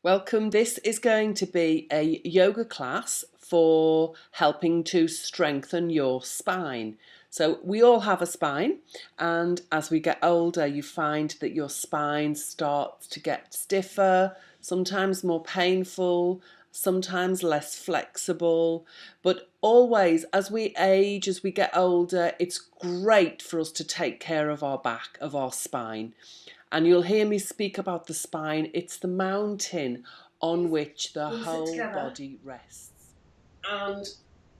Welcome. This is going to be a yoga class for helping to strengthen your spine. So we all have a spine, and as we get older you find that your spine starts to get stiffer, sometimes more painful, sometimes less flexible, but always as we age, as we get older, it's great for us to take care of our back, of our spine. And you'll hear me speak about the spine. It's the mountain on which the whole body rests. And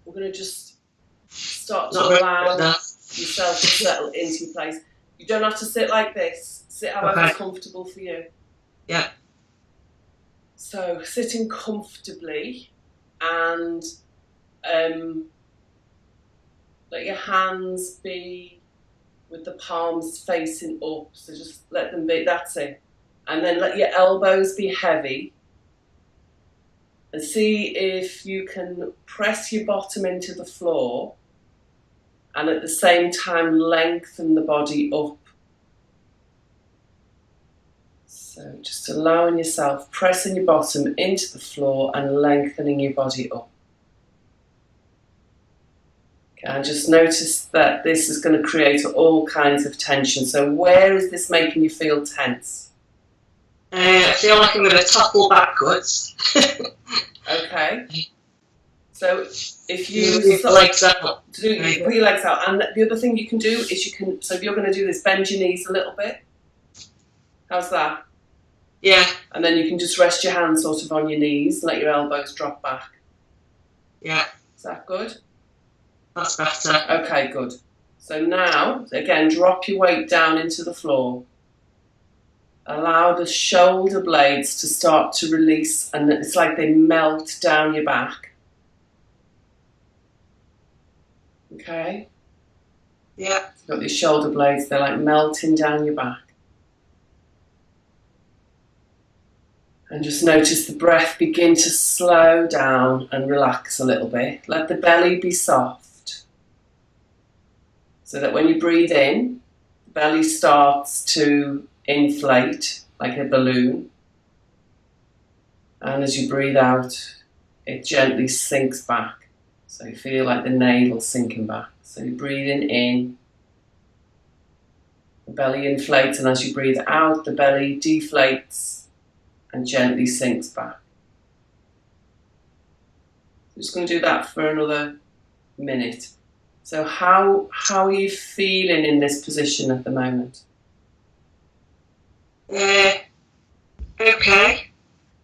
we're going to just start to allow yourself to settle into your place. You don't have to sit like this. Sit however's comfortable for you. Yeah. So sitting comfortably and let your hands be with the palms facing up, so just let them be, that's it. And then let your elbows be heavy, and see if you can press your bottom into the floor and at the same time lengthen the body up. So just allowing yourself, pressing your bottom into the floor and lengthening your body up. And just notice that this is going to create all kinds of tension. So where is this making you feel tense? I feel like I'm going to topple backwards. Okay. So if you put your legs out. Put your legs out. And the other thing you can do is so if you're going to do this, bend your knees a little bit. How's that? Yeah. And then you can just rest your hands sort of on your knees and let your elbows drop back. Yeah. Is that good? That's better. Okay, good. So now, again, drop your weight down into the floor. Allow the shoulder blades to start to release, and it's like they melt down your back. Okay? Yeah. You've got these shoulder blades, they're like melting down your back. And just notice the breath begin to slow down and relax a little bit. Let the belly be soft. So that when you breathe in, the belly starts to inflate like a balloon. And as you breathe out, it gently sinks back. So you feel like the navel sinking back. So you're breathing in, the belly inflates, and as you breathe out, the belly deflates and gently sinks back. I'm just going to do that for another minute. So how are you feeling in this position at the moment? Okay.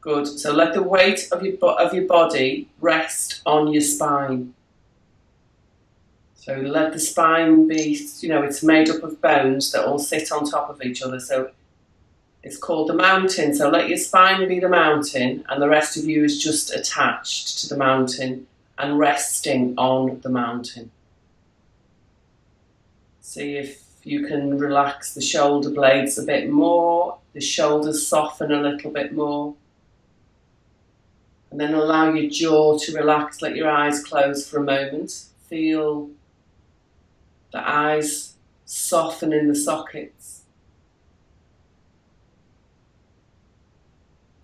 Good. So let the weight of your body rest on your spine. So let the spine be, it's made up of bones that all sit on top of each other. So it's called the mountain. So let your spine be the mountain, and the rest of you is just attached to the mountain and resting on the mountain. See if you can relax the shoulder blades a bit more, the shoulders soften a little bit more. And then allow your jaw to relax, let your eyes close for a moment. Feel the eyes soften in the sockets.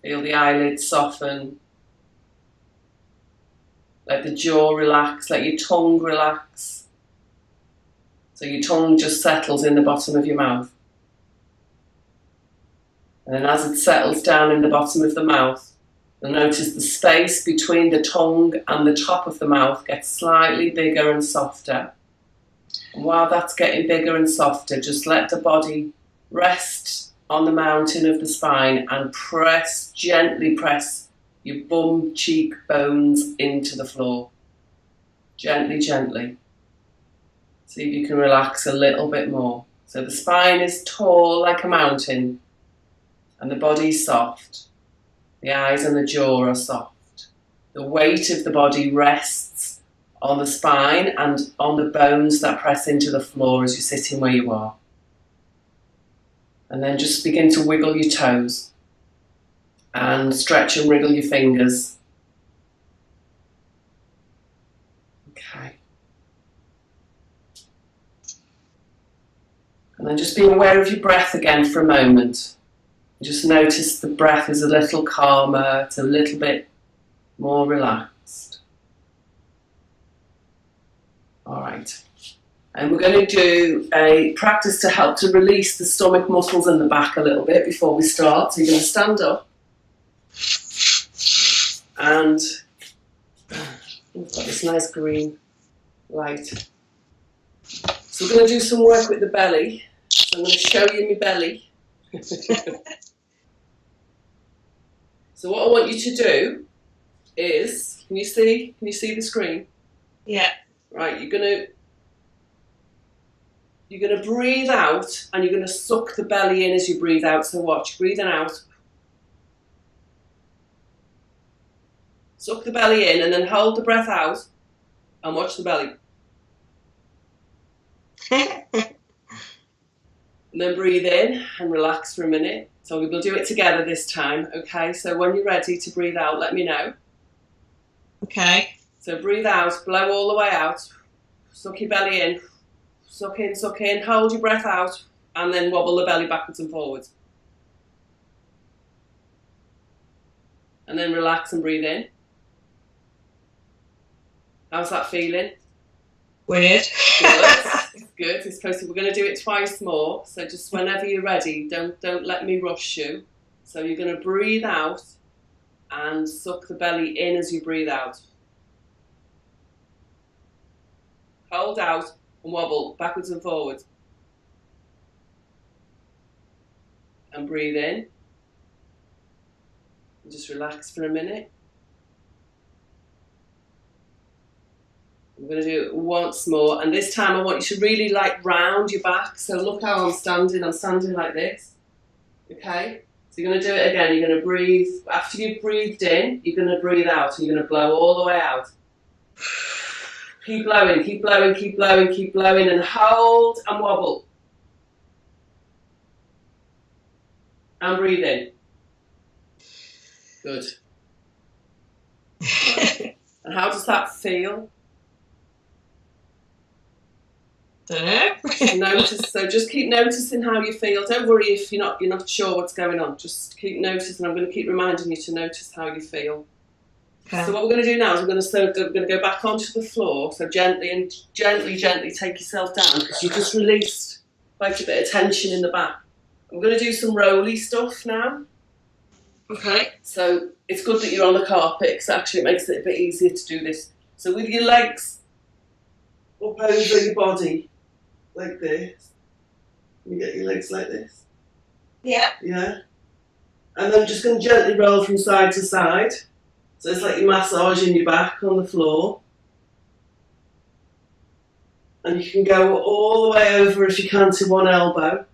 Feel the eyelids soften. Let the jaw relax, let your tongue relax. So your tongue just settles in the bottom of your mouth. And then as it settles down in the bottom of the mouth, you'll notice the space between the tongue and the top of the mouth gets slightly bigger and softer. And while that's getting bigger and softer, just let the body rest on the mountain of the spine and gently press your bum cheek bones into the floor. Gently, gently. See if you can relax a little bit more. So the spine is tall like a mountain and the body is soft. The eyes and the jaw are soft. The weight of the body rests on the spine and on the bones that press into the floor as you're sitting where you are. And then just begin to wiggle your toes and stretch and wriggle your fingers. Okay. And then just be aware of your breath again for a moment. Just notice the breath is a little calmer, it's a little bit more relaxed. All right. And we're going to do a practice to help to release the stomach muscles in the back a little bit before we start. So you're going to stand up. And we've got this nice green light. So we're going to do some work with the belly. So I'm going to show you my belly. So what I want you to do is, can you see the screen? Yeah. Right, you're going to breathe out and you're going to suck the belly in as you breathe out. So watch, breathing out. Suck the belly in and then hold the breath out and watch the belly. And then breathe in and relax for a minute. So we'll do it together this time, okay? So when you're ready to breathe out, let me know. Okay. So breathe out, blow all the way out. Suck your belly in. Suck in, hold your breath out, and then wobble the belly backwards and forwards. And then relax and breathe in. How's that feeling? Weird. Good. We're going to do it twice more. So just whenever you're ready, don't let me rush you. So you're going to breathe out and suck the belly in as you breathe out. Hold out and wobble backwards and forwards. And breathe in. And just relax for a minute. I'm going to do it once more, and this time I want you to really round your back. So look how I'm standing like this. Okay? So you're going to do it again. You're going to breathe. After you've breathed in, you're going to breathe out, and you're going to blow all the way out. Keep blowing, and hold and wobble. And breathe in. Good. Right. And how does that feel? Notice. So just keep noticing how you feel. Don't worry if you're not sure what's going on. Just keep noticing. I'm going to keep reminding you to notice how you feel. Okay. So what we're going to do now is we're going to go back onto the floor. So gently take yourself down because you just released quite a bit of tension in the back. I'm going to do some rolly stuff now. Okay. So it's good that you're on the carpet because actually it makes it a bit easier to do this. So with your legs up over your body. Like this. You get your legs like this. Yeah. Yeah. And then just going to gently roll from side to side. So it's like you're massaging your back on the floor. And you can go all the way over if you can to one elbow.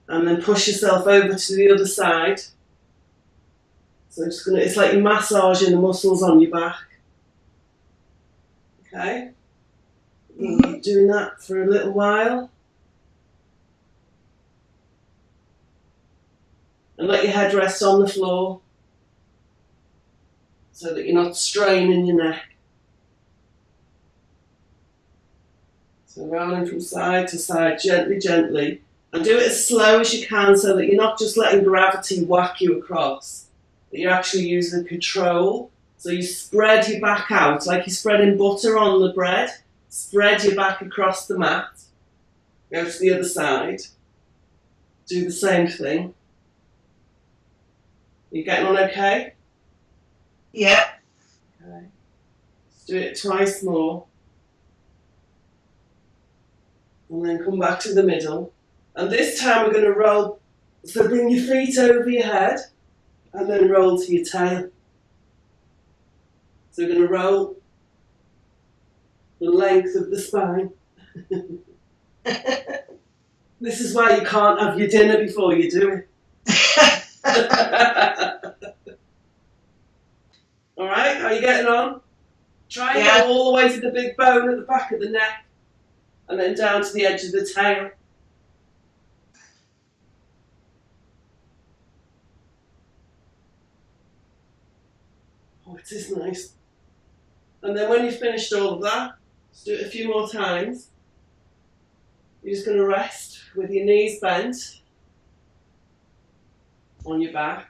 And then push yourself over to the other side. So it's like you're massaging the muscles on your back. Okay? Keep doing that for a little while. And let your head rest on the floor so that you're not straining your neck. So rolling from side to side, gently. And do it as slow as you can so that you're not just letting gravity whack you across. That you're actually using control. So you spread your back out like you're spreading butter on the bread. Spread your back across the mat. Go to the other side. Do the same thing. You getting on okay? Yeah. Okay. Let's do it twice more. And then come back to the middle. And this time we're going to roll. So bring your feet over your head and then roll to your tail. So we're going to roll the length of the spine. This is why you can't have your dinner before you do it. Alright, how are you getting on? Try and go all the way to the big bone at the back of the neck and then down to the edge of the tail. Oh, it is nice. And then when you've finished all of that, just do it a few more times. You're just going to rest with your knees bent. on your back.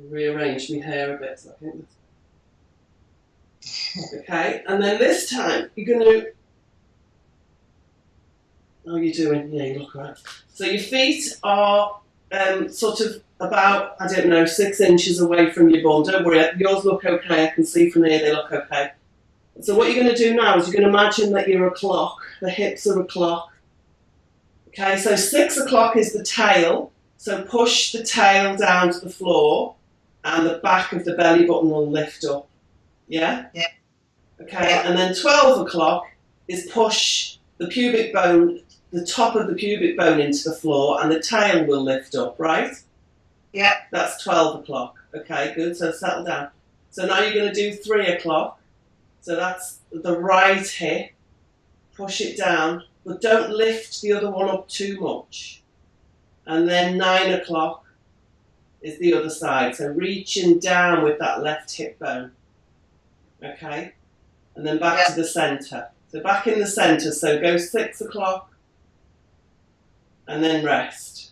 Rearrange my hair a bit, so I think that's okay. And then this time you're going to. How are you doing? Yeah, you look right. So your feet are sort of about, I don't know, 6 inches away from your bum. Don't worry, yours look okay. I can see from here they look okay. So what you're going to do now is you're going to imagine that you're a clock. The hips are a clock. Okay, so 6 o'clock is the tail. So push the tail down to the floor and the back of the belly button will lift up. Yeah? Yeah. Okay, and then 12 o'clock is push the pubic bone, the top of the pubic bone into the floor and the tail will lift up, right? Yeah. That's 12 o'clock. Okay, good. So settle down. So now you're going to do 3 o'clock. So that's the right hip. Push it down, but don't lift the other one up too much. And then 9 o'clock is the other side. So reaching down with that left hip bone. Okay? And then back to the centre. So back in the centre. So go 6 o'clock and then rest.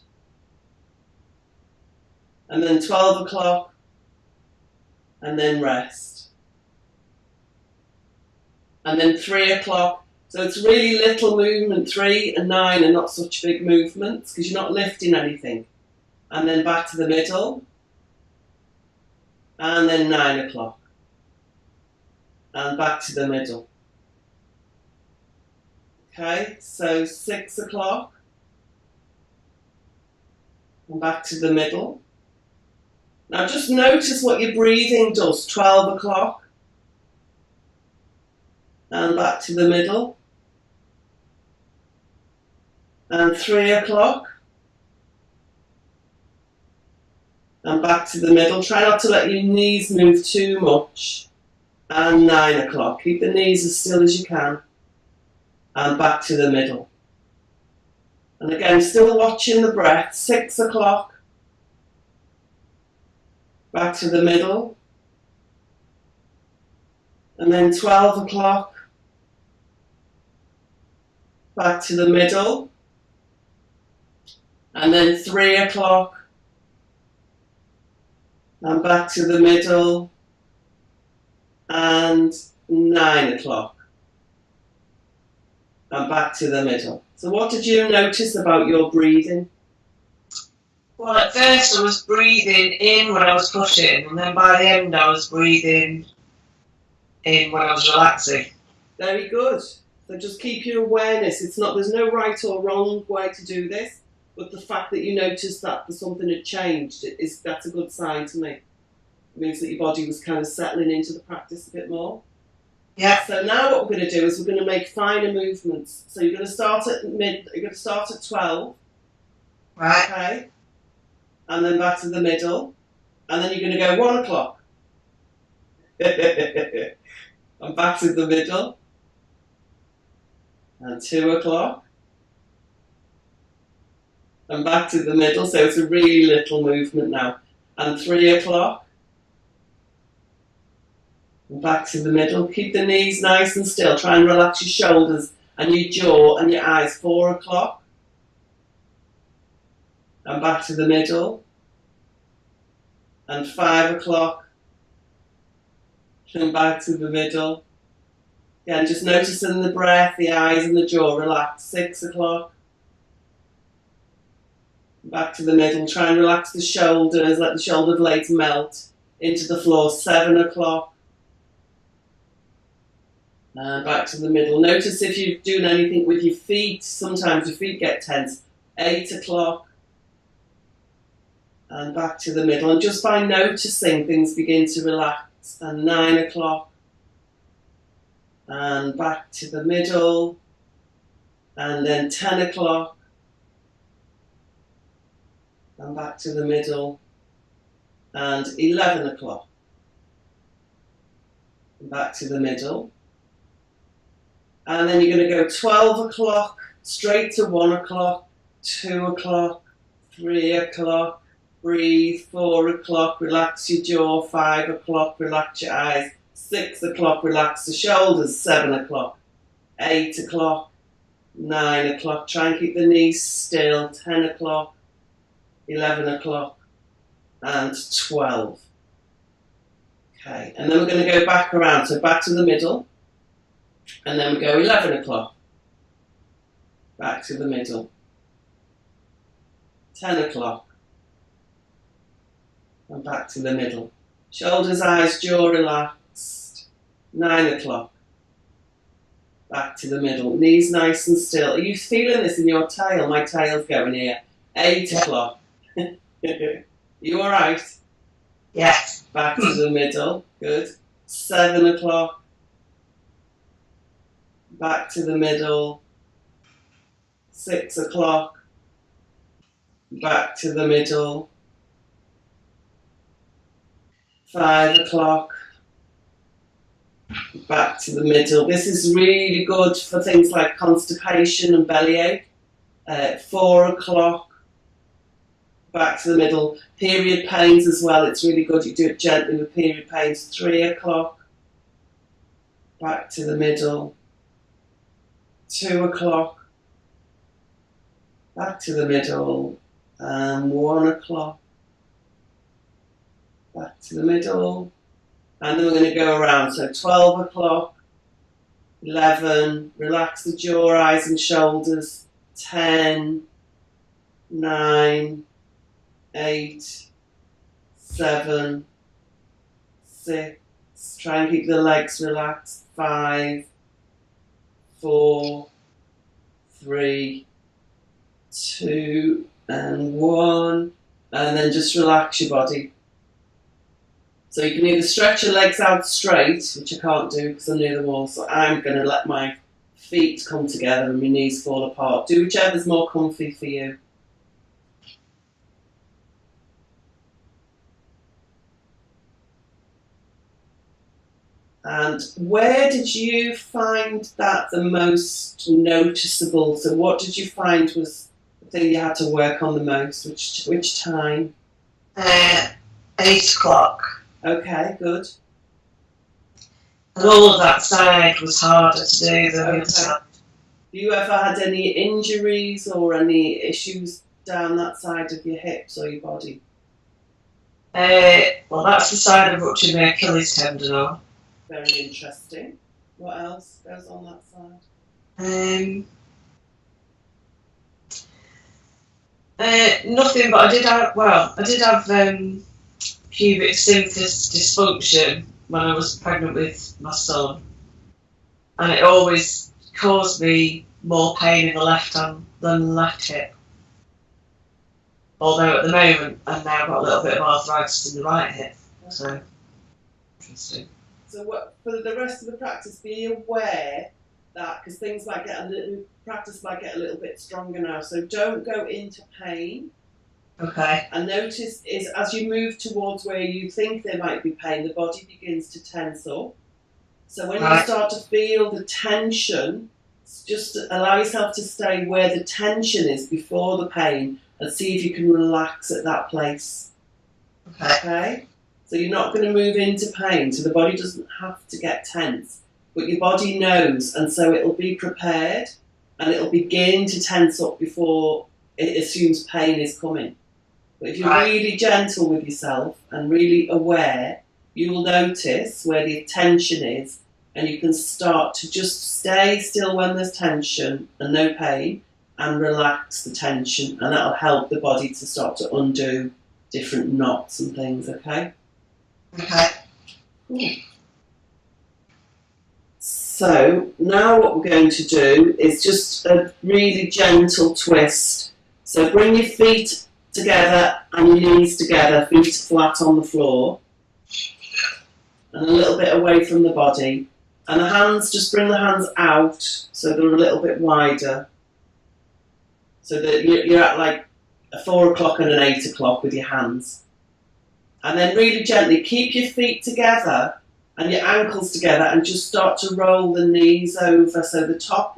And then 12 o'clock and then rest. And then 3 o'clock. So it's really little movement. 3 and 9 are not such big movements because you're not lifting anything. And then back to the middle. And then 9 o'clock. And back to the middle. Okay, so 6 o'clock. And back to the middle. Now just notice what your breathing does. 12 o'clock. And back to the middle. And 3 o'clock. And back to the middle. Try not to let your knees move too much. And 9 o'clock. Keep the knees as still as you can. And back to the middle. And again, still watching the breath. 6 o'clock. Back to the middle. And then 12 o'clock. Back to the middle. And then 3 o'clock. And back to the middle. And 9 o'clock. And back to the middle. So what did you notice about your breathing? Well, at first I was breathing in when I was pushing, and then by the end I was breathing in when I was relaxing. Very good. So just keep your awareness. There's no right or wrong way to do this, but the fact that you noticed that something had changed, that's a good sign to me. It means that your body was kind of settling into the practice a bit more. Yeah. So now what we're going to do is we're going to make finer movements. So you're going to start at 12. Right. Okay. And then back to the middle. And then you're going to go 1 o'clock. And back to the middle. And 2 o'clock. And back to the middle. So it's a really little movement now. And 3 o'clock. And back to the middle. Keep the knees nice and still. Try and relax your shoulders and your jaw and your eyes. 4 o'clock. And back to the middle. And 5 o'clock. And back to the middle. Again, just noticing the breath, the eyes and the jaw. Relax. 6 o'clock. Back to the middle. Try and relax the shoulders. Let the shoulder blades melt into the floor. 7 o'clock. And back to the middle. Notice if you're doing anything with your feet. Sometimes your feet get tense. 8 o'clock. And back to the middle. And just by noticing, things begin to relax. And 9 o'clock. And back to the middle. And then 10 o'clock. And back to the middle. And 11 o'clock. And back to the middle. And then you're going to go 12 o'clock, straight to 1 o'clock, 2 o'clock, 3 o'clock, breathe, 4 o'clock, relax your jaw, 5 o'clock, relax your eyes, 6 o'clock, relax the shoulders, 7 o'clock, 8 o'clock, 9 o'clock. Try and keep the knees still. 10 o'clock, 11 o'clock, and 12. Okay, and then we're going to go back around. So back to the middle, and then we go 11 o'clock. Back to the middle. 10 o'clock. And back to the middle. Shoulders, eyes, jaw relaxed. 9 o'clock. Back to the middle. Knees nice and still. Are you feeling this in your tail? My tail's going here. 8 o'clock. You alright? Yes. Back to the middle. Good. 7 o'clock. Back to the middle. 6 o'clock. Back to the middle. 5 o'clock. Back to the middle. This is really good for things like constipation and bellyache. 4 o'clock. Back to the middle. Period pains as well. It's really good. You do it gently with period pains. 3 o'clock. Back to the middle. 2 o'clock. Back to the middle. And 1 o'clock. Back to the middle. And then we're going to go around. So 12 o'clock, 11, relax the jaw, eyes and shoulders. 10, 9, 8, 7, 6. Try and keep the legs relaxed. 5, 4, 3, 2, and 1. And then just relax your body. So you can either stretch your legs out straight, which I can't do because I'm near the wall, so I'm going to let my feet come together and my knees fall apart. Do whichever's more comfy for you. And where did you find that the most noticeable? So what did you find was the thing you had to work on the most? Which time? 8 o'clock. Okay, good. And all of that side was harder to do than the other side. Have you ever had any injuries or any issues down that side of your hips or your body? Well, that's the side of ruptured my Achilles tendon on. Very interesting. What else goes on that side? Nothing, but I did have pubic symphysis dysfunction when I was pregnant with my son, and it always caused me more pain in the left hand than the left hip. Although at the moment I've now got a little bit of arthritis in the right hip, so interesting. So for the rest of the practice, be aware that because things might get practice might get a little bit stronger now. So don't go into pain. Okay. And notice is as you move towards where you think there might be pain, the body begins to tense up. So when you start to feel the tension, just allow yourself to stay where the tension is before the pain and see if you can relax at that place. Okay? So you're not going to move into pain, so the body doesn't have to get tense. But your body knows, and so it'll be prepared and it'll begin to tense up before it assumes pain is coming. But if you're really gentle with yourself and really aware, you will notice where the tension is and you can start to just stay still when there's tension and no pain and relax the tension, and that'll help the body to start to undo different knots and things, okay? Okay. Cool. So now what we're going to do is just a really gentle twist. So bring your feet together and your knees together, feet flat on the floor and a little bit away from the body. And the hands, just bring the hands out so they're a little bit wider. So that you're at like a 4 o'clock and an 8 o'clock with your hands. And then really gently keep your feet together and your ankles together and just start to roll the knees over so the top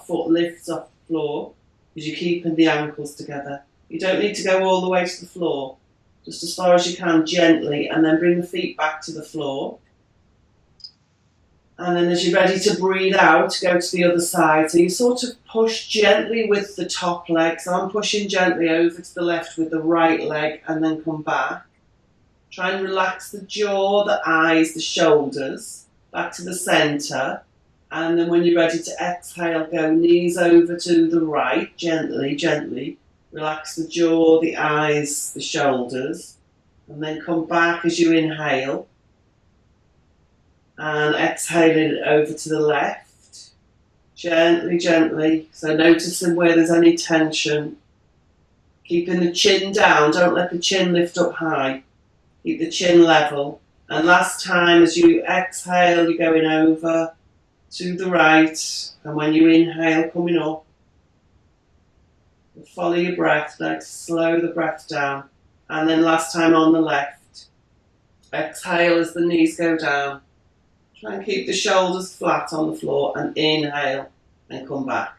foot lifts off the floor because you're keeping the ankles together. You don't need to go all the way to the floor, just as far as you can gently, and then bring the feet back to the floor. And then as you're ready to breathe out, go to the other side. So you sort of push gently with the top leg. So I'm pushing gently over to the left with the right leg and then come back. Try and relax the jaw, the eyes, the shoulders, back to the centre. And then when you're ready to exhale, go knees over to the right, gently, gently. Relax the jaw, the eyes, the shoulders. And then come back as you inhale. And exhaling it over to the left. Gently, gently. So noticing where there's any tension. Keeping the chin down. Don't let the chin lift up high. Keep the chin level. And last time as you exhale, you're going over to the right. And when you inhale, coming up. Follow your breath. Like slow the breath down. And then last time on the left. Exhale as the knees go down. Try and keep the shoulders flat on the floor and inhale and come back.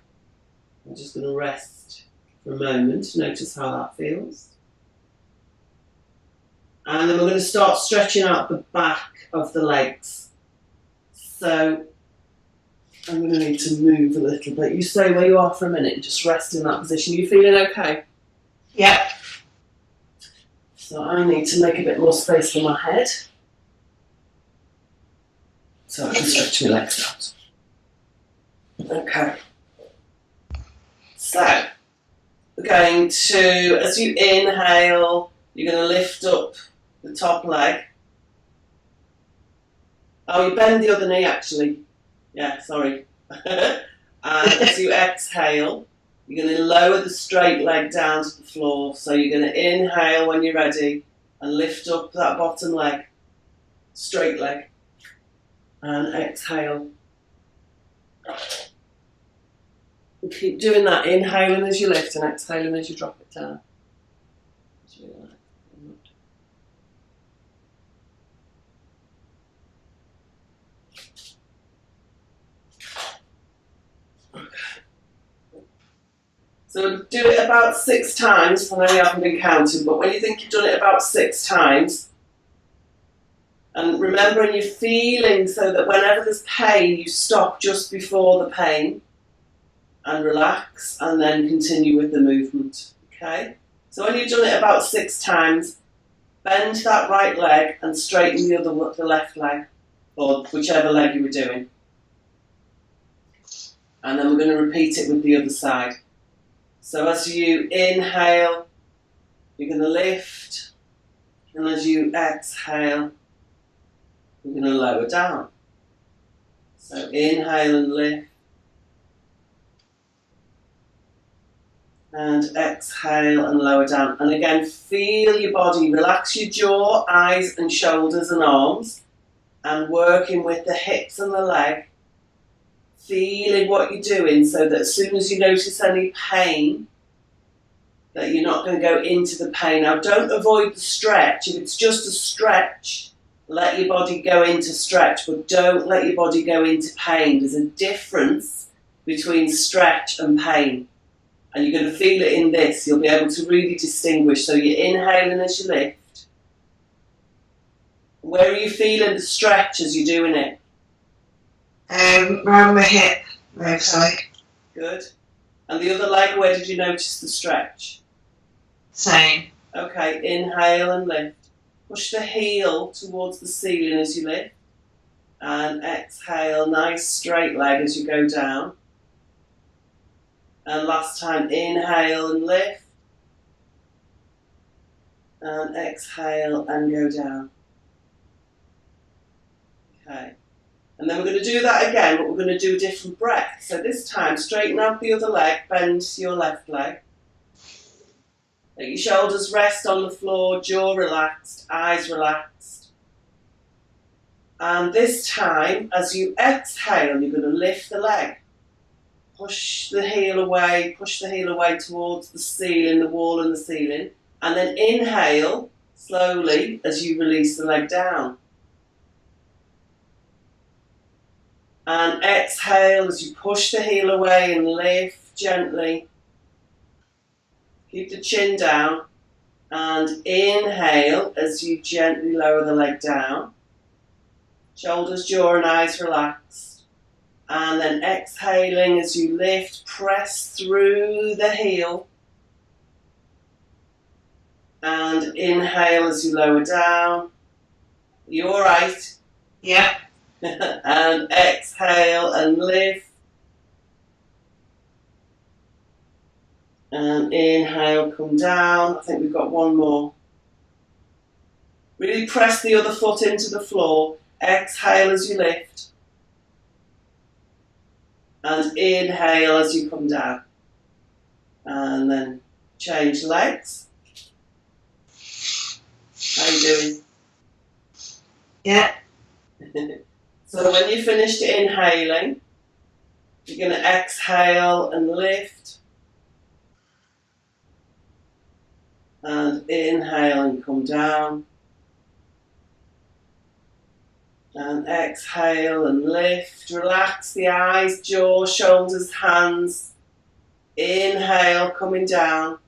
I'm just going to rest for a moment. Notice how that feels. And then we're going to start stretching out the back of the legs. So I'm going to need to move a little bit. You stay where you are for a minute and just rest in that position. You feeling okay? Yeah. So I need to make a bit more space for my head. So I can stretch my legs out. Okay. So, we're going to, as you inhale, you're going to lift up the top leg. Oh, you bend the other knee actually. Yeah, sorry. And as you exhale, you're going to lower the straight leg down to the floor. So you're going to inhale when you're ready and lift up that bottom leg, straight leg. And exhale. And keep doing that, inhaling as you lift and exhaling as you drop it down. Okay. So do it about 6 times. I know you haven't been counting, but when you think you've done it about 6 times, and remembering your feeling so that whenever there's pain, you stop just before the pain and relax and then continue with the movement. Okay? So when you've done it about 6 times, bend that right leg and straighten the left leg, or whichever leg you were doing. And then we're going to repeat it with the other side. So as you inhale, you're going to lift, and as you exhale, you're going to lower down. So inhale and lift. And exhale and lower down. And again, feel your body. Relax your jaw, eyes and shoulders and arms. And working with the hips and the leg. Feeling what you're doing so that as soon as you notice any pain, that you're not going to go into the pain. Now don't avoid the stretch. If it's just a stretch, let your body go into stretch, but don't let your body go into pain. There's a difference between stretch and pain. And you're going to feel it in this. You'll be able to really distinguish. So you're inhaling as you lift. Where are you feeling the stretch as you're doing it? Around my hip, right side. Good. And the other leg, where did you notice the stretch? Same. Okay, inhale and lift. Push the heel towards the ceiling as you lift. And exhale, nice straight leg as you go down. And last time, inhale and lift. And exhale and go down. Okay. And then we're going to do that again, but we're going to do a different breath. So this time, straighten out the other leg, bend your left leg. Let your shoulders rest on the floor, jaw relaxed, eyes relaxed. And this time, as you exhale, you're going to lift the leg. Push the heel away towards the ceiling, the wall and the ceiling. And then inhale slowly as you release the leg down. And exhale as you push the heel away and lift gently. Keep the chin down. And inhale as you gently lower the leg down. Shoulders, jaw and eyes relaxed. And then exhaling as you lift, press through the heel. And inhale as you lower down. You all right? Yeah. And exhale and lift. And inhale, come down. I think we've got one more. Really press the other foot into the floor. Exhale as you lift. And inhale as you come down. And then change legs. How are you doing? Yeah. So when you're finished inhaling, you're going to exhale and lift. And inhale and come down. And exhale and lift. Relax the eyes, jaw, shoulders, hands. Inhale, coming down.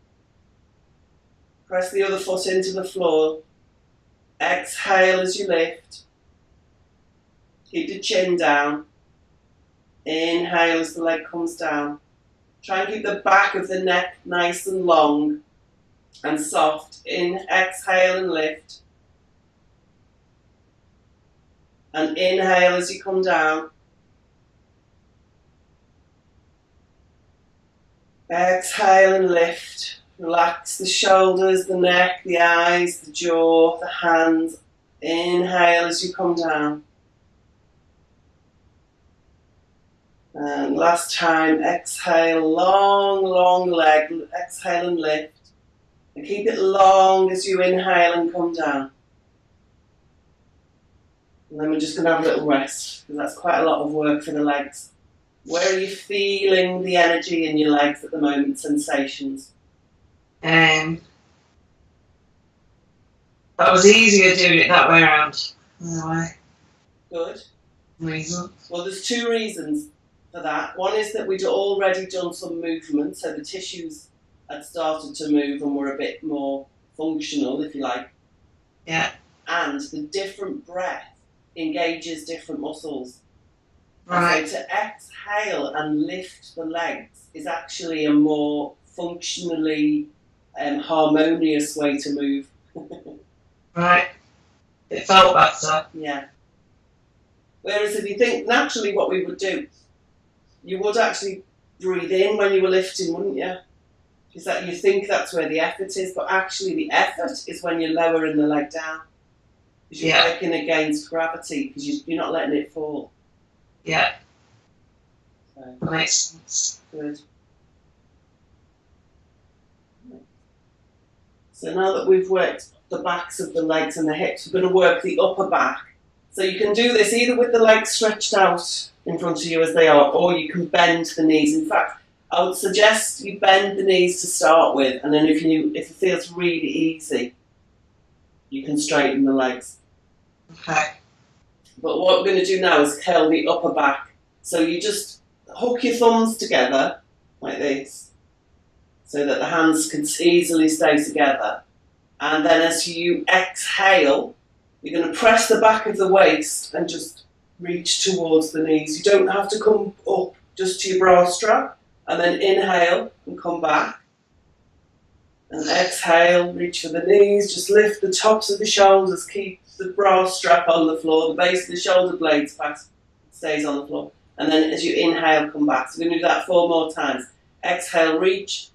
Press the other foot into the floor. Exhale as you lift. Keep the chin down. Inhale as the leg comes down. Try and keep the back of the neck nice and long and soft. Exhale and lift. And inhale as you come down. Exhale and lift. Relax the shoulders, the neck, the eyes, the jaw, the hands. Inhale as you come down. And last time, exhale, long, long leg. Exhale and lift. And keep it long as you inhale and come down. And then we're just going to have a little rest, because that's quite a lot of work for the legs. Where are you feeling the energy in your legs at the moment, sensations? That was easier doing it that way around. Anyway. Good. Reason. Well, there's two reasons for that. One is that we'd already done some movement, so the tissues had started to move and were a bit more functional, if you like. Yeah. And the different breath engages different muscles. Right. So to exhale and lift the legs is actually a more functionally harmonious way to move. Right. It felt better. Yeah. Whereas if you think naturally what we would do, you would actually breathe in when you were lifting, wouldn't you? Because that you think that's where the effort is, but actually the effort is when you're lowering the leg down. Because you're working against gravity, because you're not letting it fall. Yeah. So, That makes sense. good. So now that we've worked the backs of the legs and the hips, we're going to work the upper back. So you can do this either with the legs stretched out in front of you as they are, or you can bend the knees. In fact, I would suggest you bend the knees to start with, and then if it feels really easy, you can straighten the legs. Okay. But what we're going to do now is curl the upper back. So you just hook your thumbs together like this, so that the hands can easily stay together. And then as you exhale, you're going to press the back of the waist and just reach towards the knees. You don't have to come up just to your bra strap. And then inhale and come back. And exhale, reach for the knees. Just lift the tops of the shoulders. Keep the bra strap on the floor. The base of the shoulder blades stays on the floor. And then as you inhale, come back. So we're going to do that 4 more times. Exhale, reach.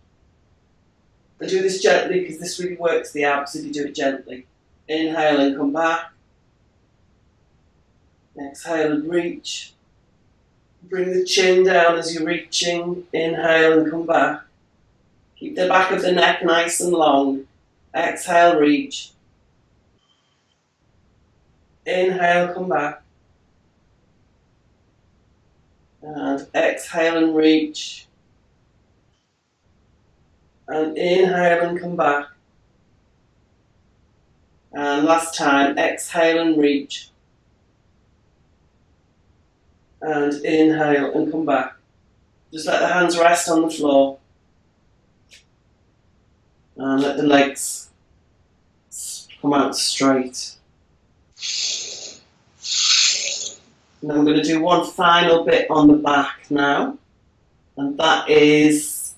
And do this gently, because this really works the abs if you do it gently. Inhale and come back. Exhale and reach. Bring the chin down as you're reaching. Inhale and come back. Keep the back of the neck nice and long. Exhale, reach. Inhale, come back. And exhale and reach. And inhale and come back. And last time, exhale and reach. And inhale and come back. Just let the hands rest on the floor. And let the legs come out straight. And then we're going to do one final bit on the back now, and that is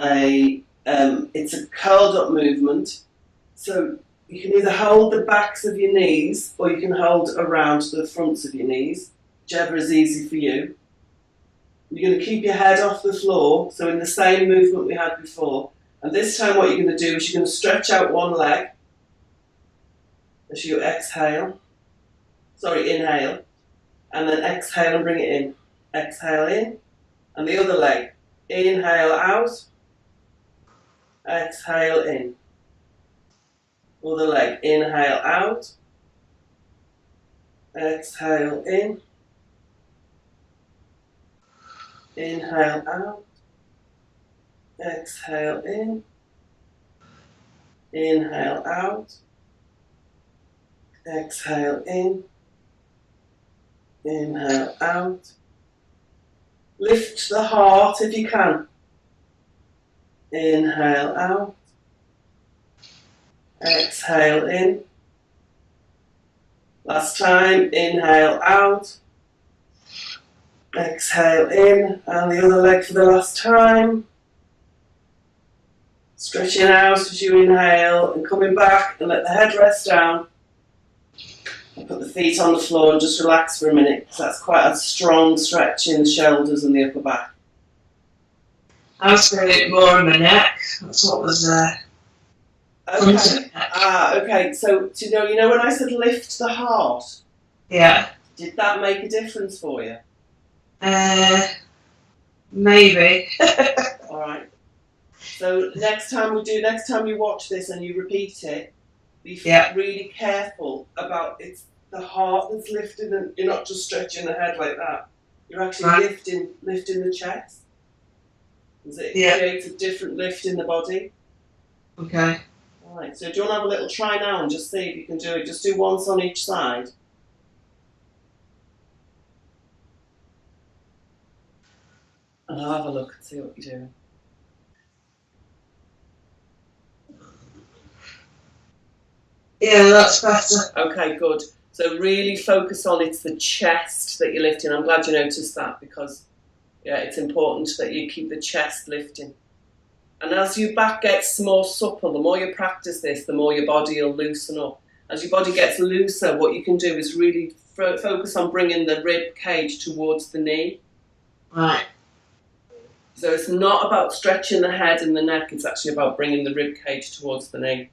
it's a curled up movement. So you can either hold the backs of your knees or you can hold around the fronts of your knees, whichever is easy for you. You're going to keep your head off the floor, so in the same movement we had before. And this time what you're going to do is you're going to stretch out one leg as you exhale. Inhale. And then exhale and bring it in. Exhale in. And the other leg. Inhale out. Exhale in. Other leg. Inhale out. Exhale in. Inhale out. Exhale in. Inhale out. Exhale in. Inhale out. Lift the heart if you can. Inhale out. Exhale in. Last time. Inhale out. Exhale in. And the other leg for the last time. Stretching out as you inhale and coming back and let the head rest down. And put the feet on the floor and just relax for a minute, because that's quite a strong stretch in the shoulders and the upper back. I was feeling it more in my neck. That's what was there. Okay. Okay. So, you know when I said lift the heart? Yeah. Did that make a difference for you? Maybe. All right. So next time you watch this and you repeat it, be really careful about the heart that's lifting, and you're not just stretching the head like that. You're actually lifting the chest. It creates a different lift in the body. Okay. All right. So do you want to have a little try now and just see if you can do it? Just do once on each side. And I'll have a look and see what you're doing. Yeah, that's better. Okay, good. So really focus on it's the chest that you're lifting. I'm glad you noticed that, because it's important that you keep the chest lifting. And as your back gets more supple, the more you practice this, the more your body will loosen up. As your body gets looser, what you can do is really focus on bringing the rib cage towards the knee. Right. So it's not about stretching the head and the neck, it's actually about bringing the rib cage towards the knee.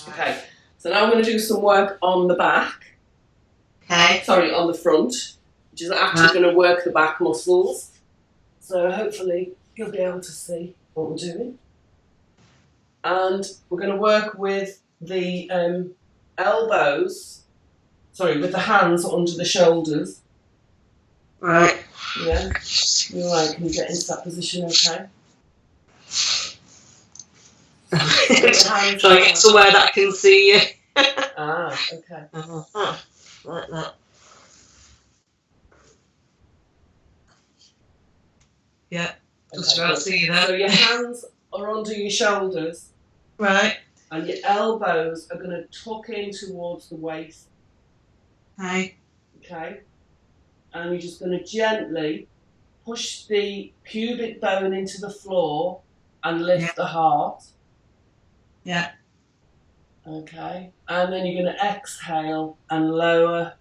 Okay. So now I'm going to do some work on the back. Okay. Sorry, on the front, which is actually going to work the back muscles. So hopefully you'll be able to see what we're doing. And we're going to work with the elbows, with the hands under the shoulders. Right. Yeah. You're right, can you get into that position okay? Try to get somewhere that I can see you. Okay. Like that. Yeah, just about to see you there. So your hands are under your shoulders. Right. And your elbows are going to tuck in towards the waist. Okay. Okay. And you're just going to gently push the pubic bone into the floor and lift the heart. Yeah. Okay. And then you're going to exhale and lower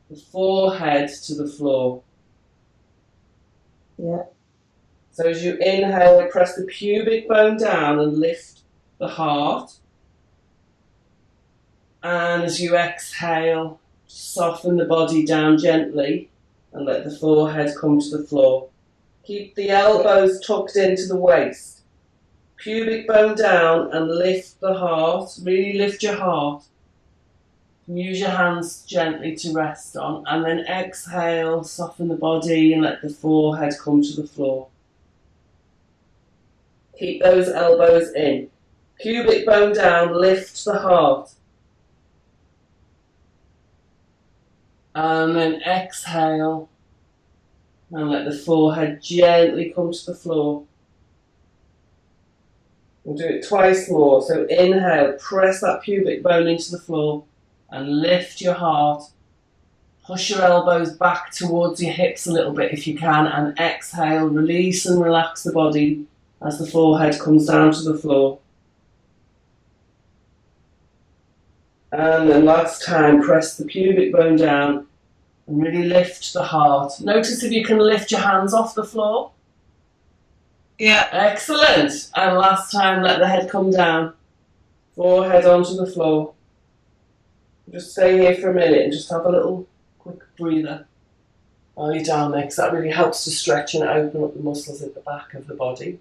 the forehead to the floor. Yeah. So as you inhale, press the pubic bone down and lift the heart. And as you exhale, soften the body down gently and let the forehead come to the floor. Keep the elbows tucked into the waist. Pubic bone down and lift the heart. Really lift your heart. Use your hands gently to rest on. And then exhale, soften the body and let the forehead come to the floor. Keep those elbows in. Pubic bone down, lift the heart. And then exhale and let the forehead gently come to the floor. We'll do it twice more. So inhale, press that pubic bone into the floor and lift your heart. Push your elbows back towards your hips a little bit if you can, and exhale, release and relax the body as the forehead comes down to the floor. And then last time, press the pubic bone down and really lift the heart. Notice if you can lift your hands off the floor. Yeah. Excellent. And last time, let the head come down. Forehead onto the floor. Just stay here for a minute and just have a little quick breather while you're down there, because that really helps to stretch and open up the muscles at the back of the body.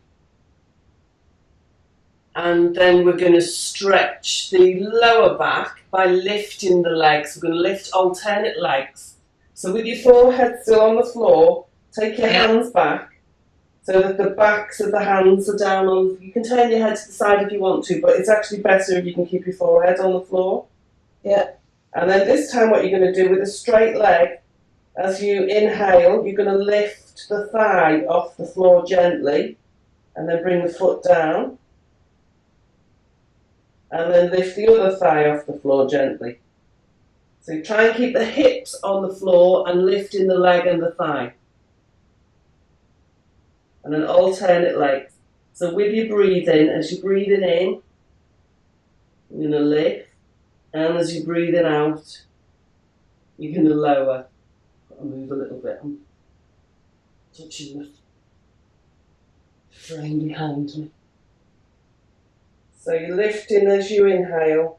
And then we're going to stretch the lower back by lifting the legs. We're going to lift alternate legs. So with your forehead still on the floor, take your hands back so that the backs of the hands are down on. You can turn your head to the side if you want to, but it's actually better if you can keep your forehead on the floor. Yeah. And then this time what you're going to do with a straight leg, as you inhale, you're going to lift the thigh off the floor gently and then bring the foot down. And then lift the other thigh off the floor gently. So you try and keep the hips on the floor and lifting the leg and the thigh. And then alternate legs. So with your breathing, as you're breathing in, you're going to lift. And as you're breathing out, you're going to lower. I'll move a little bit. I'm touching the frame behind me. So you're lifting as you inhale.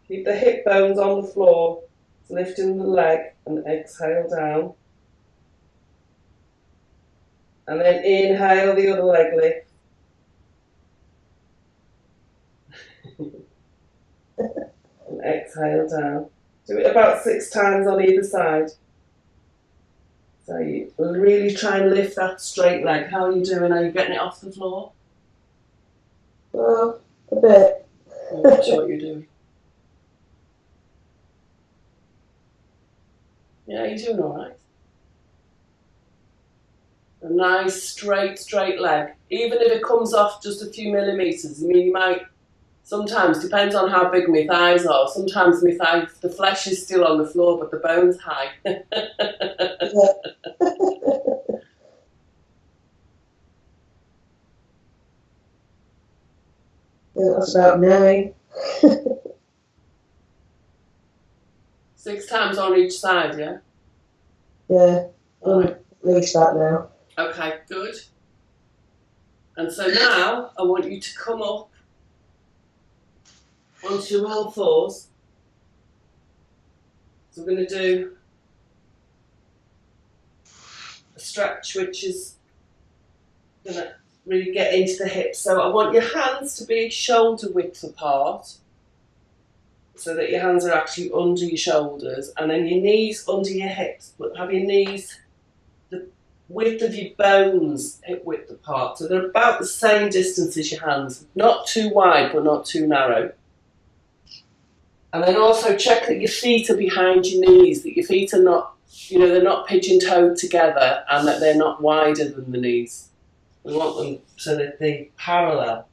Keep the hip bones on the floor. Lifting the leg and exhale down. And then inhale, the other leg lift. And exhale down. Do it about 6 times on either side. So you really try and lift that straight leg. How are you doing? Are you getting it off the floor? Well, a bit. I'm not sure what you're doing. Yeah, you're doing all right. A nice straight leg. Even if it comes off just a few millimetres. I mean, you might, sometimes, depends on how big my thighs are, sometimes my thigh, the flesh is still on the floor, but the bone's high. Yeah, that's about 9. 6 times on each side, yeah? Yeah, Right. at least that now. Okay, good. And so now I want you to come up onto your all fours. So we're going to do a stretch which is going to really get into the hips. So I want your hands to be shoulder width apart, so that your hands are actually under your shoulders, and then your knees under your hips, but have your knees the width of your bones hip width apart, so they're about the same distance as your hands, not too wide but not too narrow. And then also check that your feet are behind your knees, that your feet are not, they're not pigeon-toed together, and that they're not wider than the knees. We want them so that they're parallel.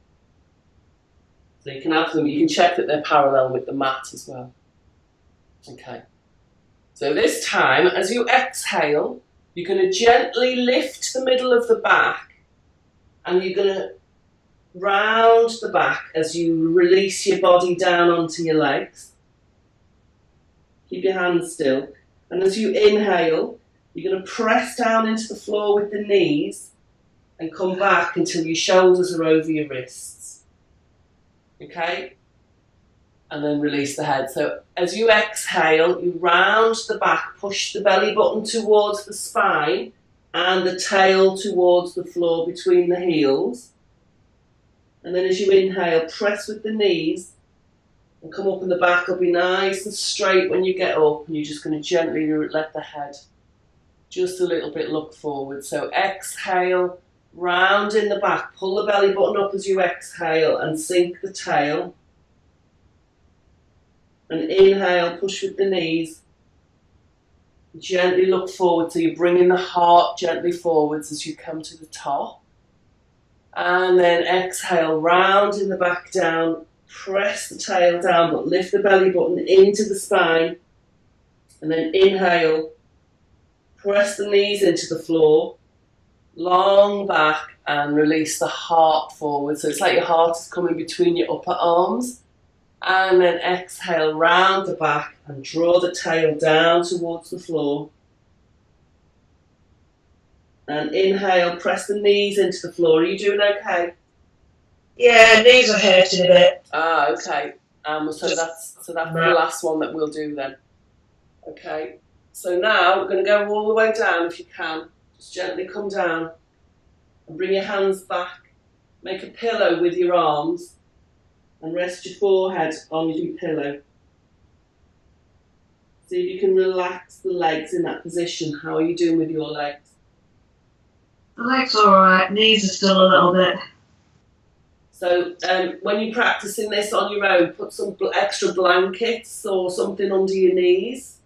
So you can have them, you can check that they're parallel with the mat as well. Okay. So this time, as you exhale, you're going to gently lift the middle of the back, and you're going to round the back as you release your body down onto your legs. Keep your hands still. And as you inhale, you're going to press down into the floor with the knees and come back until your shoulders are over your wrists. Okay? And then release the head. So as you exhale, you round the back, push the belly button towards the spine and the tail towards the floor between the heels. And then as you inhale, press with the knees and come up, and the back will be nice and straight when you get up, and you're just going to gently let the head just a little bit look forward. So exhale, round in the back, pull the belly button up as you exhale and sink the tail. And inhale, push with the knees. Gently look forward, so you're bringing the heart gently forwards as you come to the top. And then exhale, round in the back down, press the tail down, but lift the belly button into the spine. And then inhale, press the knees into the floor, long back, and release the heart forward. So it's like your heart is coming between your upper arms. And then exhale, round the back and draw the tail down towards the floor. And inhale, press the knees into the floor. Are you doing okay? Yeah, knees are hurting a bit. Ah, okay. So that's the last one that we'll do then. Okay. So now we're going to go all the way down if you can. Just gently come down and bring your hands back. Make a pillow with your arms and rest your forehead on your pillow. See if you can relax the legs in that position. How are you doing with your legs? The legs are alright, knees are still a little bit. So when you're practicing this on your own, put some extra blankets or something under your knees,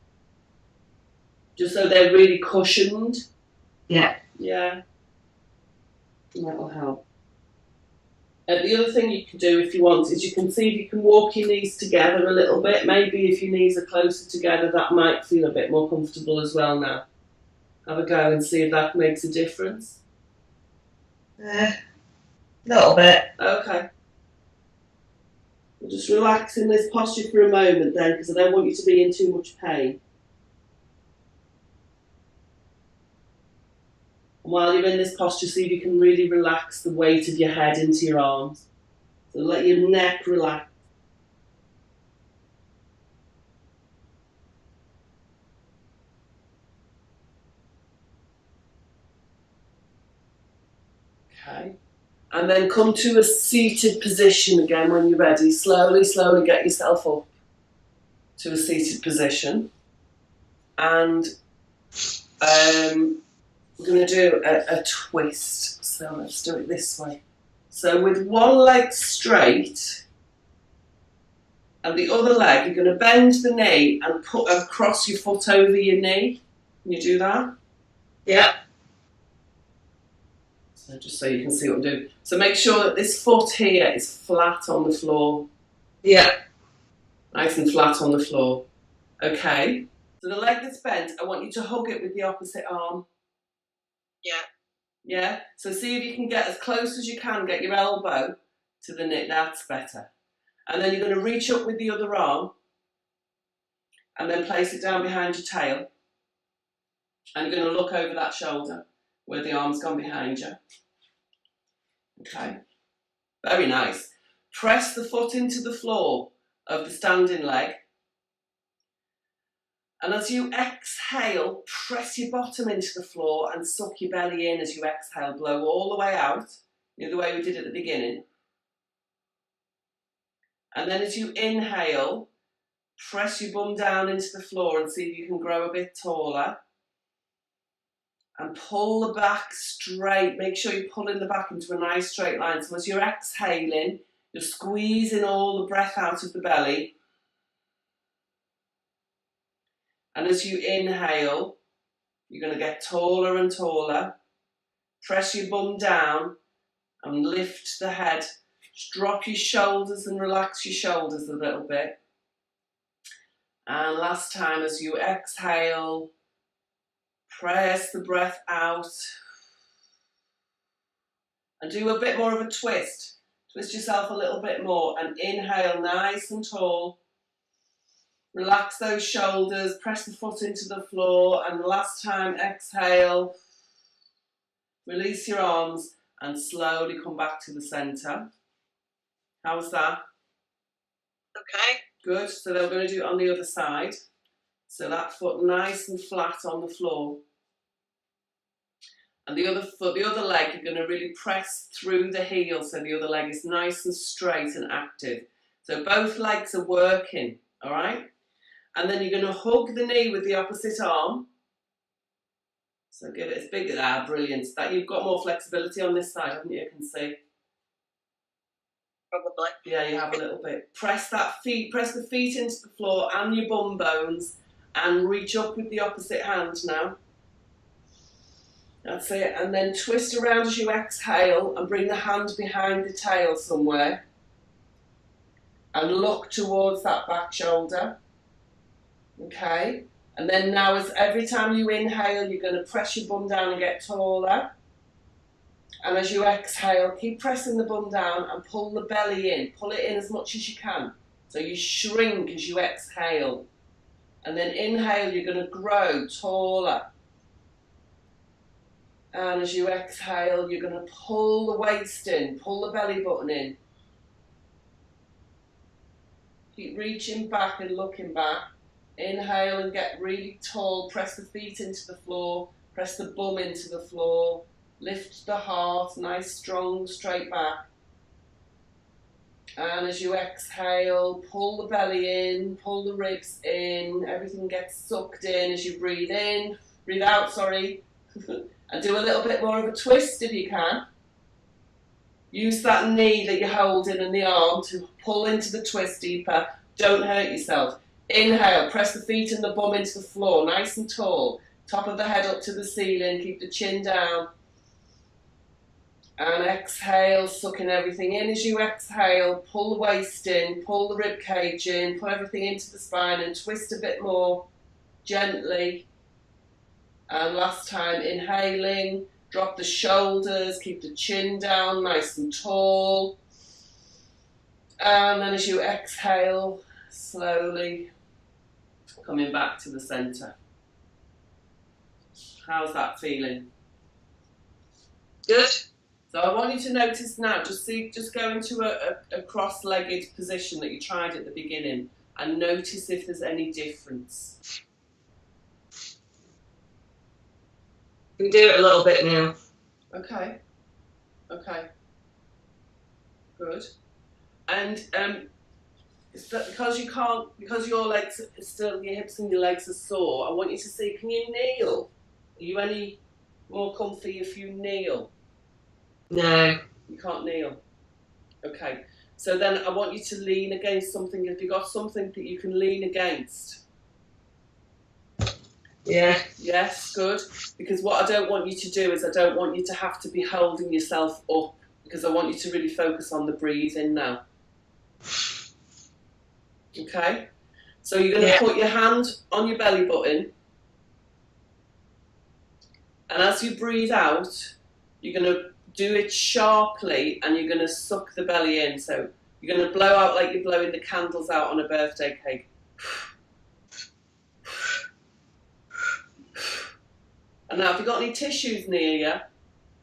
just so they're really cushioned. Yeah. Yeah. That will help. The other thing you can do if you want is you can see if you can walk your knees together a little bit. Maybe if your knees are closer together, that might feel a bit more comfortable as well now. Have a go and see if that makes a difference. Little bit. Okay. We'll just relax in this posture for a moment then, because I don't want you to be in too much pain. And while you're in this posture, see if you can really relax the weight of your head into your arms. So let your neck relax. Okay. And then come to a seated position again when you're ready. Slowly, slowly get yourself up to a seated position. And we're going to do a twist. So let's do it this way. So with one leg straight and the other leg, you're going to bend the knee and cross your foot over your knee. Can you do that? Yeah. So just so you can see what I'm doing. So make sure that this foot here is flat on the floor. Yeah. Nice and flat on the floor. Okay. So the leg that's bent, I want you to hug it with the opposite arm. Yeah. Yeah? So see if you can get as close as you can, get your elbow to the knee. That's better. And then you're going to reach up with the other arm and then place it down behind your tail. And you're going to look over that shoulder where the arm's gone behind you. Okay. Very nice. Press the foot into the floor of the standing leg. And as you exhale, press your bottom into the floor and suck your belly in as you exhale. Blow all the way out, you know, the way we did at the beginning. And then as you inhale, press your bum down into the floor and see if you can grow a bit taller. And pull the back straight. Make sure you're pulling the back into a nice straight line. So as you're exhaling, you're squeezing all the breath out of the belly. And as you inhale, you're going to get taller and taller. Press your bum down and lift the head. Just drop your shoulders and relax your shoulders a little bit. And last time, as you exhale, press the breath out. And do a bit more of a twist. Twist yourself a little bit more and inhale nice and tall. Relax those shoulders, press the foot into the floor, and last time exhale. Release your arms and slowly come back to the centre. How's that? Okay. Good. So then we're going to do it on the other side. So that foot nice and flat on the floor. And the other foot, the other leg, you're going to really press through the heel so the other leg is nice and straight and active. So both legs are working, all right? And then you're going to hug the knee with the opposite arm. So give it as big as that. Brilliant. That you've got more flexibility on this side, haven't you? I can see. Probably. Yeah, you have a little bit. Press the feet into the floor and your bum bones and reach up with the opposite hand now. That's it. And then twist around as you exhale and bring the hand behind the tail somewhere. And look towards that back shoulder. Okay. And then now, as every time you inhale, you're going to press your bum down and get taller. And as you exhale, keep pressing the bum down and pull the belly in. Pull it in as much as you can. So you shrink as you exhale. And then inhale, you're going to grow taller. And as you exhale, you're going to pull the waist in, pull the belly button in. Keep reaching back and looking back. Inhale and get really tall. Press the feet into the floor. Press the bum into the floor. Lift the heart, nice, strong, straight back. And as you exhale, pull the belly in, pull the ribs in. Everything gets sucked in as you breathe in. Breathe out, sorry. And do a little bit more of a twist if you can. Use that knee that you're holding and the arm to pull into the twist deeper. Don't hurt yourself. Inhale, press the feet and the bum into the floor, nice and tall. Top of the head up to the ceiling, keep the chin down. And exhale, sucking everything in as you exhale. Pull the waist in, pull the rib cage in, pull everything into the spine and twist a bit more gently. And last time, inhaling, drop the shoulders, keep the chin down, nice and tall. And then as you exhale, slowly coming back to the centre. How's that feeling? Good. So I want you to notice now, just go into a cross-legged position that you tried at the beginning and notice if there's any difference. We do it a little bit now. Okay. Good. And because your legs are still, your hips and your legs are sore, I want you to see, can you kneel? Are you any more comfy if you kneel? No. You can't kneel. Okay. So then I want you to lean against something. Have you got something that you can lean against? Yeah. Yes, good. Because what I don't want you to do is I don't want you to have to be holding yourself up, because I want you to really focus on the breathing now. Okay? So you're going to put your hand on your belly button, and as you breathe out, you're going to do it sharply and you're going to suck the belly in. So you're going to blow out like you're blowing the candles out on a birthday cake. And now, have you got any tissues near you?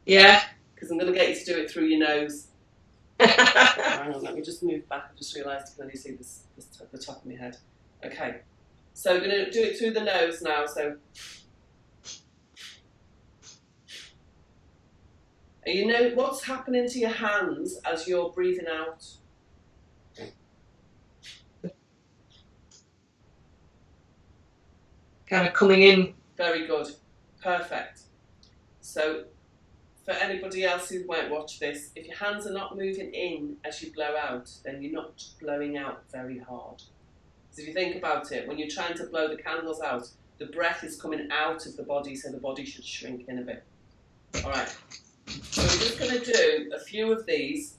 Yeah. Because I'm going to get you to do it through your nose. Hang on, let me just move back. I just realised I can only see the top of my head. Okay. So we're going to do it through the nose now. So, and you know what's happening to your hands as you're breathing out? Kind of coming in. Very good. Perfect. So, for anybody else who won't watch this, if your hands are not moving in as you blow out, then you're not blowing out very hard. So if you think about it, when you're trying to blow the candles out, the breath is coming out of the body, so the body should shrink in a bit. All right. So we're just going to do a few of these,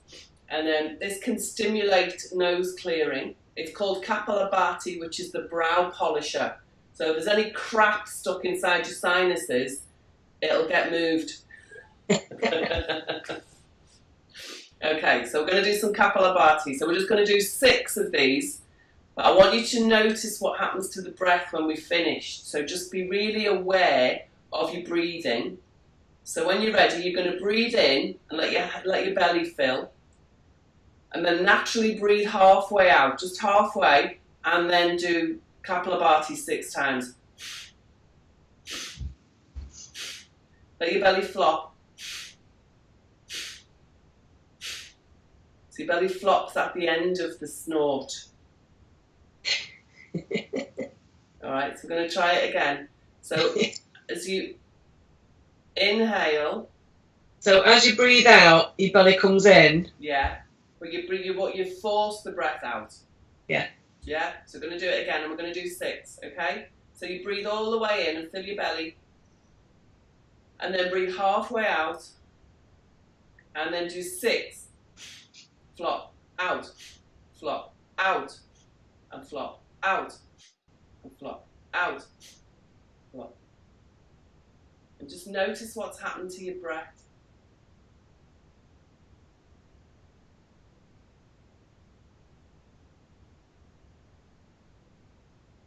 and then this can stimulate nose clearing. It's called Kapalabhati, which is the brow polisher. So if there's any crap stuck inside your sinuses, it'll get moved. Okay, so we're going to do some Kapalabhati. So we're just going to do 6 of these. But I want you to notice what happens to the breath when we finish. So just be really aware of your breathing. So when you're ready, you're going to breathe in and let your belly fill. And then naturally breathe halfway out, just halfway, and then do Kapalabhati 6 times. Let your belly flop. So your belly flops at the end of the snort. Alright, so we're going to try it again. So as you inhale. So as you breathe out, your belly comes in. Yeah. But you force the breath out. Yeah. Yeah? So we're going to do it again, and we're going to do 6, okay? So you breathe all the way in and fill your belly. And then breathe halfway out. And then do 6. Flop, out, flop, out, and flop, out, and flop, out, Good. And just notice what's happened to your breath.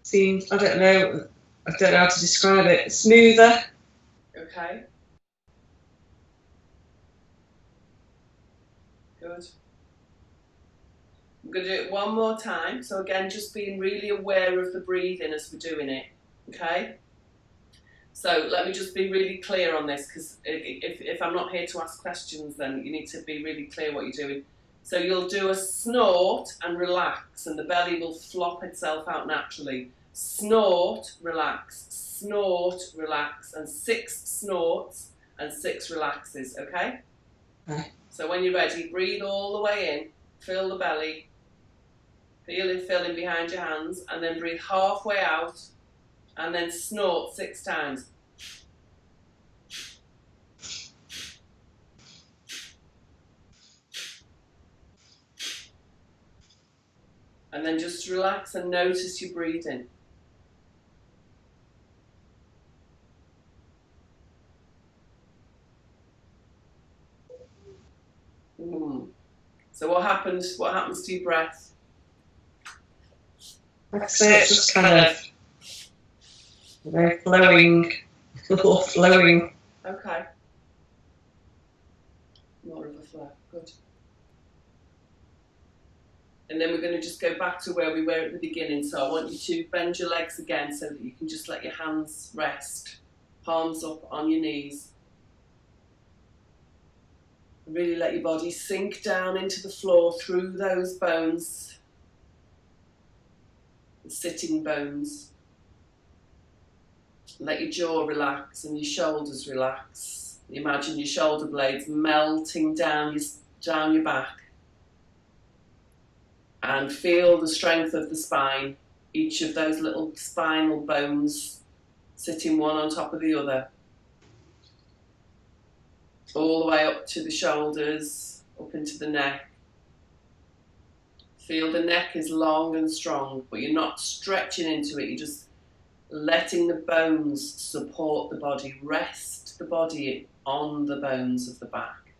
Seems, I don't know how to describe it, smoother. Okay. Good. I'm going to do it one more time. So again, just being really aware of the breathing as we're doing it. Okay. So let me just be really clear on this, because if I'm not here to ask questions, then you need to be really clear what you're doing. So you'll do a snort and relax, and the belly will flop itself out naturally. Snort, relax, snort, relax, and 6 snorts and 6 relaxes, okay? Okay. So when you're ready, breathe all the way in, fill the belly, feel it filling behind your hands, and then breathe halfway out, and then snort 6 times. And then just relax and notice your breathing. So what happens to your breath? Like I say, it's just kind of very flowing, or flowing. Okay. More of a flow. Good. And then we're going to just go back to where we were at the beginning. So I want you to bend your legs again so that you can just let your hands rest. Palms up on your knees. Really let your body sink down into the floor through those bones. The sitting bones. Let your jaw relax and your shoulders relax. Imagine your shoulder blades melting down your back. And feel the strength of the spine. Each of those little spinal bones sitting one on top of the other. All the way up to the shoulders, up into the neck. Feel the neck is long and strong, but you're not stretching into it. You're just letting the bones support the body. Rest the body on the bones of the back.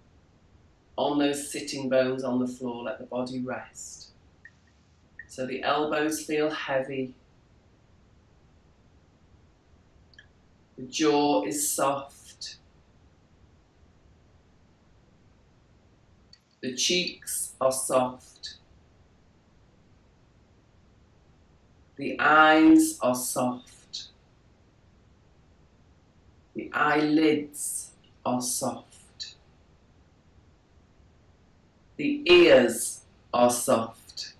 On those sitting bones on the floor, let the body rest. So the elbows feel heavy. The jaw is soft. The cheeks are soft. The eyes are soft. The eyelids are soft. The ears are soft.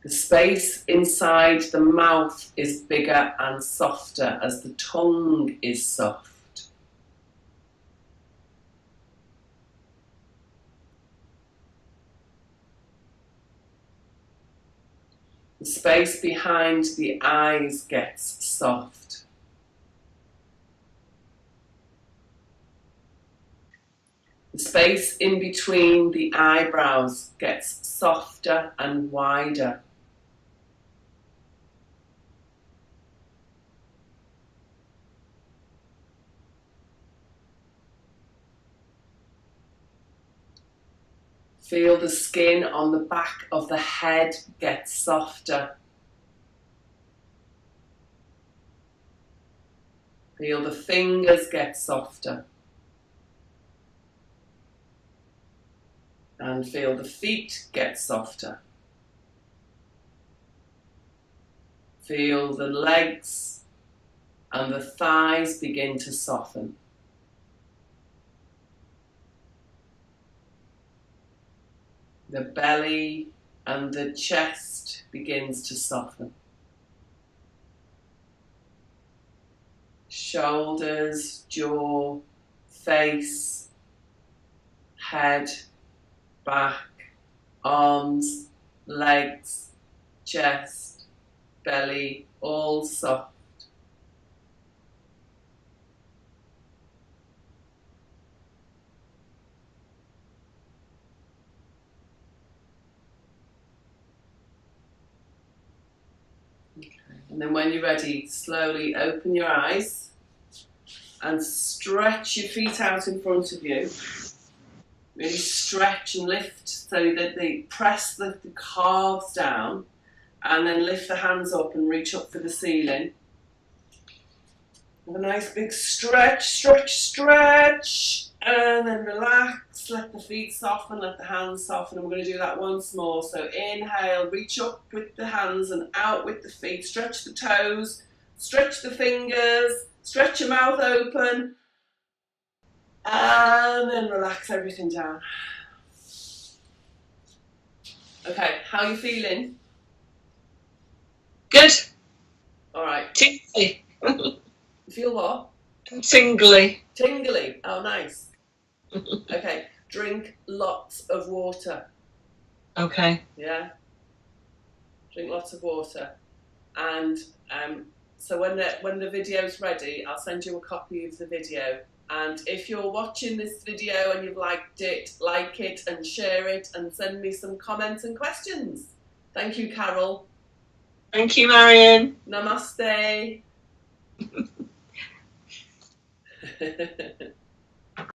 The space inside the mouth is bigger and softer as the tongue is soft. The space behind the eyes gets soft. The space in between the eyebrows gets softer and wider. Feel the skin on the back of the head get softer. Feel the fingers get softer. And feel the feet get softer. Feel the legs and the thighs begin to soften. The belly and the chest begins to soften. Shoulders, jaw, face, head, back, arms, legs, chest, belly, all soft. And then when you're ready, slowly open your eyes and stretch your feet out in front of you. Really stretch and lift so that they press the calves down, and then lift the hands up and reach up for the ceiling. Have a nice big stretch, stretch, stretch, and then relax. Let the feet soften, let the hands soften. And we're going to do that once more. So inhale, reach up with the hands and out with the feet. Stretch the toes, stretch the fingers, stretch your mouth open, and then relax everything down. Okay, how are you feeling? Good. All right. Tingly. You feel what? Tingly. Tingly. Oh, nice. Okay, drink lots of water. Okay. Yeah? Drink lots of water. And so when the video's ready, I'll send you a copy of the video. And if you're watching this video and you've liked it, like it and share it and send me some comments and questions. Thank you, Carole. Thank you, Marion. Namaste.